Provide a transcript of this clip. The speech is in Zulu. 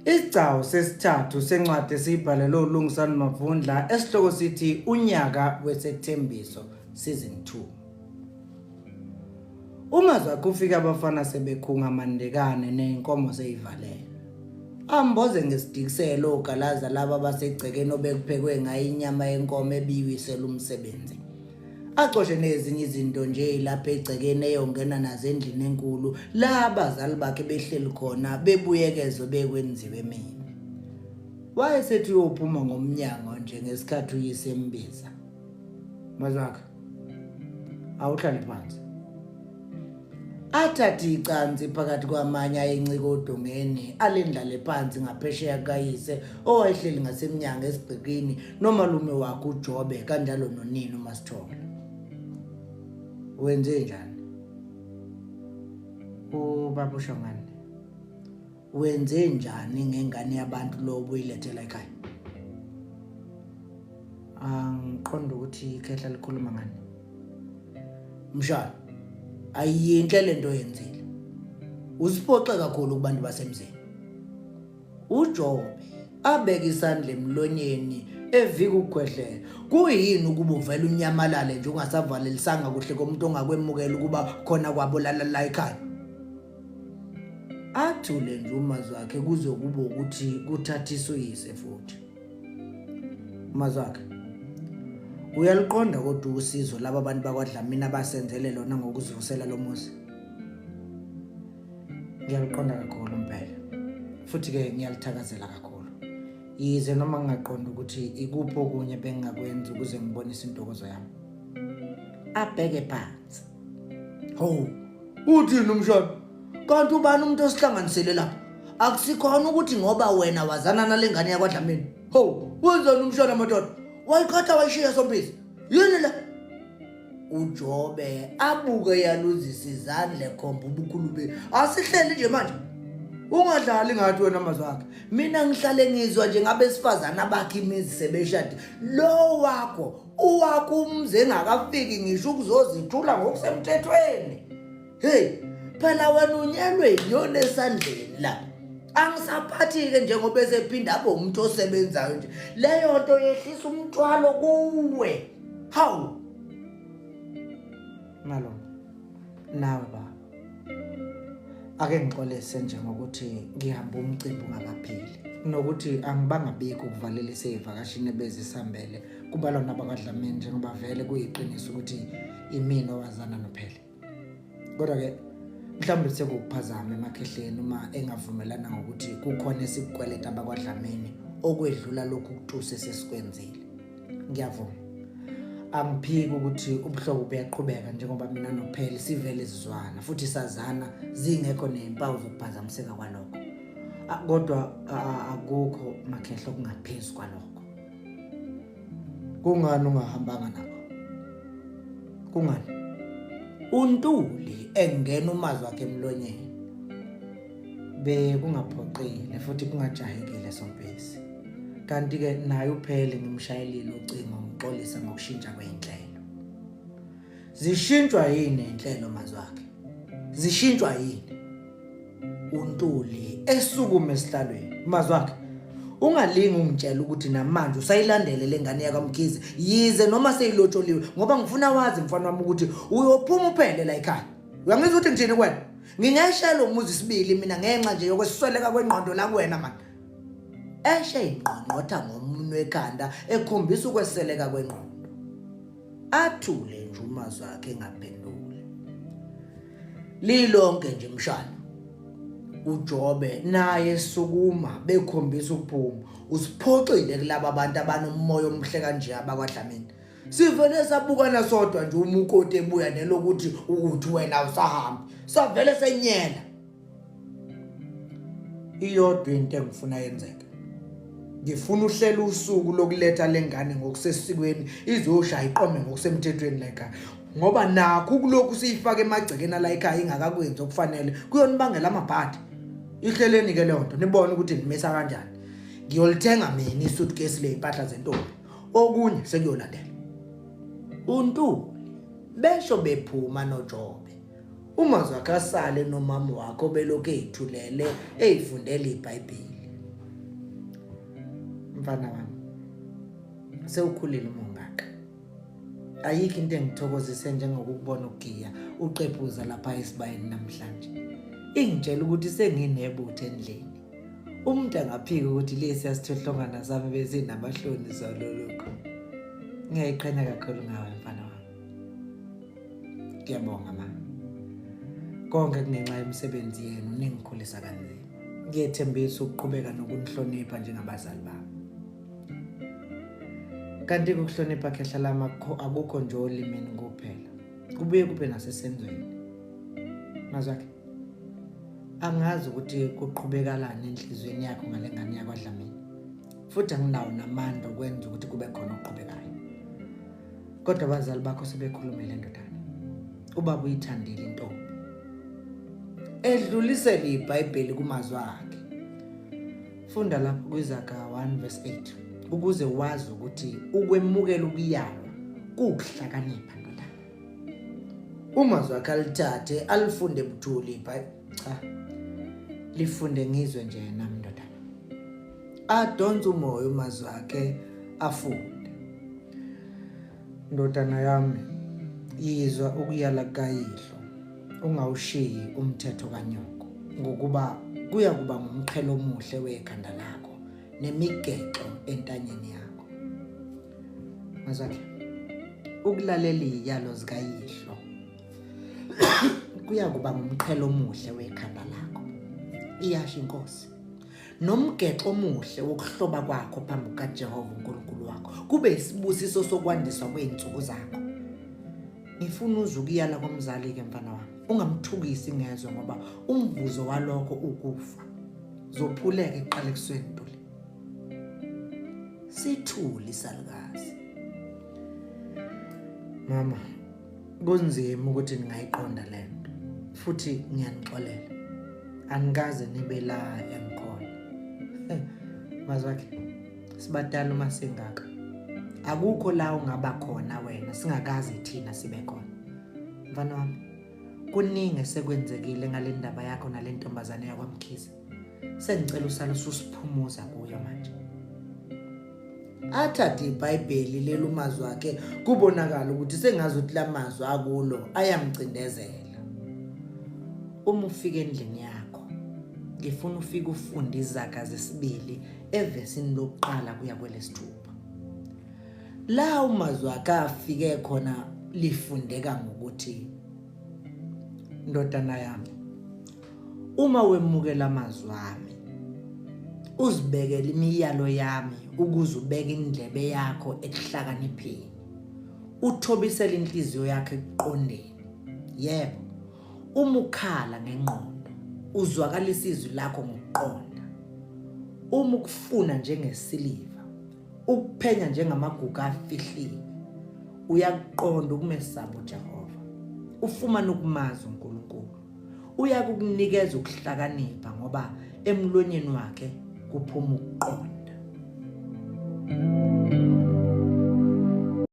Isigcawu sesithathu sencwadi esiyibhalelwe uLungisani Mavundla esihloko sithi unyaka wesethembiso season 2. Uma zakufika abafana sebekhunga mandekane nenkomo seyivalele. Amboze ngesidikiselo ogalaza laba basegcekeni obekuphekwe ngayo inyama yenkomo ebiwisela umsebenzi. Acoshe nezinye izinto nje lapha egcekeni eyongena nazo endlini enkulu la abazali bakhe behleli khona bebuyekezo bekwenziwe emini. Wayesethi uyophuma ngomnyango nje ngesikhathi uyisembiza. Mazakhe awuhlali phansi. Athathi icansi phakathi kwamanye ayencike odongeni alendlale phansi ngaphesheya kayise owayehleli ngasemnyango esibhekini nomalume wakhe uJobe kanjalo nonina uMasithole. Wenze njani? Ubaba uShongane. Wenze njani ngengane yabantu lo buyilethela ekhaya? Angiqonda ukuthi ikhehla likhuluma ngani. Mshana, ayinhle lento oyenzile. Usiphoxe kakhulu kubantu basemzini. uJobe abeka isandla emlonyeni evika ukukhwehlela. Kuyini ukuba uvela unyamalale nje ungasavalelisanga kuhle komuntu ongakwemukela ukuba khona kwabo la ekhaya? Athule nje umazwakhe kuzokuba ukuthi kuthathiswe uyise futhi. Umazwakhe uyaliqonda kodwa usizo laba abantu bakwaDlamini abasenzele lona ngokuzivusela lo muzi. Ngiyaliqonda kakhulu impela. Futhi ke ngiyalithakazela kakhulu. Yize noma ngingaqonda ukuthi ikuphi okunye bengingakwenza ukuze ngibonise intokozo yami. Abheke phansi. Ho, uthini umshana? Kanti ubani umuntu osihlanganisele lapha? Akusikhona ukuthi ngoba wena wazana nalengane yakwaDlamini. Ho, wenzani umshana madoda? Wayikhatha wayishiya sompisi. Yini la? uJobe abuke yaluzisa izandla ekhomba ubukhulu be. Asihleli nje manje. Ungadlali ngathi wena mazwakhe. Mina ngihlale ngizwa nje ngabesifazana bakhe imizi sebeshadi. Lo wakho umzi engakafiki ngisho ukuzozithula ngokusemthethweni. Hey, phela wena unyelwe inyoni esandleni la. Angisaphathi-ke njengoba esephinda abe umuntu osebenzayo nje. Leyo nto yehlisa umthwalo kuwe. Hawu. Malume, nawe baba. Ake ngixolise nje ngokuthi ngihamba umcimbi ungakapheli. Nokuthi angibangabikho ukuvalelisa izivakashini bezisambele kubalwa nabakwaDlamini njengoba vele kuyiqiniso ukuthi imina owazana nophele. Kodwa ke mhlawumbe sekukuphazama emakhehleni uma engavumelana ngokuthi kukhona esikukweleta abakwaDlamini okwedlula lokhu kuTuse sesikwenzile. Ngiyavuma. Angiphiki ukuthi ubuhlobo buyaqhubeka njengoba mina nophele sivele sizwana futhi sazana zingekho nezimpawu zokuphazamiseka kwalokho. Kodwa akukho makhehlo kungaphezulu kwalokho. Kungani ungahambanga nabo? Kungani? Untuli engena umazwakhe emlonyeni. Bekungaphoqile futhi kungajahekile sompisi. Kanti ke naye uphele ngimshayelile ucingo ngixolisa ngokushintsha kweinhlelo. Zishintshwa yini inhlelo mazwakhe? Zishintshwa yini? Untuli esukuma esihlalweni. Mazwakhe, ungalingi ungitshela ukuthi namanje usayilandele lengane yakamkhize yize noma seyilotsholiwe ngoba ngifuna wazi mfana wami ukuthi uyophuma uphele la ekhaya. Uyangizwa ukuthi ngithini kwena? Ngingeshela umuzi sibili mina ngenxa nje yokwesweleka kwengqondo la kuwena manje. Eshe ingqonqotha ngomunwe ekhanda ekhombisa ukweseleka kwengqondo. Athule nje umazwakhe engaphenduli. Lilonke nje mshana. uJobe naye sukuma bekhombisa ukuphuma. Usiphoxile kulabo abantu abanomoya omhle kanje abakwaDlamini. Sivele sabukana sodwa nje umukoti ebuya nelokuthi ukuthi wena usahamba. Savele senyela. Iyodwa into engifuna yenzeke. Ngifuna uhlela usuku lokuletha lengane ngokusesikweni izoshaya iqome ngokusemthethweni la ekhaya. Ngoba nakho kulokhu siyifaka emagcekeni la ekhaya ingakakwenzi okufanele kuyonibangela amabhadi. Ihleleni ke lonto nibone ukuthi nimesa kanjani. Ngiyolithenga mina isuitcase lezimpahla zentombi. Okunye sekuyolandela. Untuli besho bephuma noJobe. Umazwakhe asale nomama wakho belokhu ezithulele ezifundela iBhayibheli. mfana wami, sewukhulile umongaka. Ayikho into engithokozise njengokubona ugiya uqephuza lapha esibayeni namhlanje. Ingitshela ukuthi senginebuthe endlini. Umuntu angaphika ukuthi lesi yasithohlongana sami bese namahloni zalolokho. Ngiyayiqhenya kakhulu ngawe mfana wami. Ngiyabonga mama. Konke kungenxa yemisebenzi yenu ningikhulisa kanzima. Ngiyethembisa ukuqhubeka nokunihlonipha njengabazali bami. Kanti ukuhlonipha khehla lami akukho nje olimini kuphela. Kubuye kube nasesenzweni. Mazwakhe. Angazi ukuthi kuqhubekalani enhlizweni yakho ngalengane yakwaDlamini. Futhi anginawo namandla okwenza ukuthi kube khona oqhubekayo. Kodwa abazali bakho sebekhulumile ndodana. Ubaba uyithandile intombi. Edlulisele iBhayibheli kumazwi akhe. Funda lapho kwiZaga 1:8 ukuze wazi ukuthi ukwemukela ukuyalwa kukuhlakanipha ndodana. Umazwi akhe alithathe alifunde ebuthuli cha. Lifunde ngizwe nje nami ndodana. Adonse umoya umazwi akhe afunde. Ndodana yami, yizwa ukuyala kayihlo. Ungawushiyi umthetho kanyoko ngokuba kuya kuba ngumqhelo omuhle wekhanda lakho nemigexo entanyeni yakho. Mazwakhe, ukulalela iyalo zikayihlo kuya kuba ngumqhelo omuhle wekhanda lakho. Iyasho inkosi. Nomgexo omuhle wokuhloba kwakho phambi kukaJehova uNkulunkulu wakho kube isibusiso sokwandiswa kweinsuku zakho. Ngifuna ukuyala komzali ke mfana wami. Ungamthukisi ngezwe ngoba umvuzo walokho ukufa. Zophuleka eqale kusweni ntuli. Sithuli salukazi. Mama, kunzima ukuthi ningayiqonda lento. Futhi ngiyanixolela. Angikaze nibe la engikhona. Mazwakhe, sibadala uma singaka. Akukho la ungaba khona wena singakazi thina sibe khona. Mfana wami, kuningi sekwenzekile ngale ndaba yakho nale ntombazane yakwaMkhize. Sengicela usale ususiphumuza kuyo manje. Athathe iBhayibheli lelo mazwi akhe kubonakala ukuthi sengazi ukuthi lamazwi akulo ayamcindezela. Uma ufika endlini yakho, ngifuna ufike ufunde izaga zesibili evesini lokuqala kuya kwelesithupha. La umazwi akhe afike khona lifundeka ngokuthi, ndodana yami, uma wemukela amazwi ami, uzibekele imiyalo yami ukuze ubeke indlebe yakho ekuhlakanipheni, uthobisele inhliziyo yakho ekuqondeni. Yebo, uma ukhala ngengqondo, uzwakalisa izwi lakho ngokuqonda. Uma ukufuna njengesiliva, ukuphenya njengamagugu afihliwe, uyakuqonda ukumesaba uJehova. Ufumana ukumazi uNkulunkulu. Uyakukunikeza ukuhlakanipha ngoba emlonyeni wakhe kuphuma ukuqonda.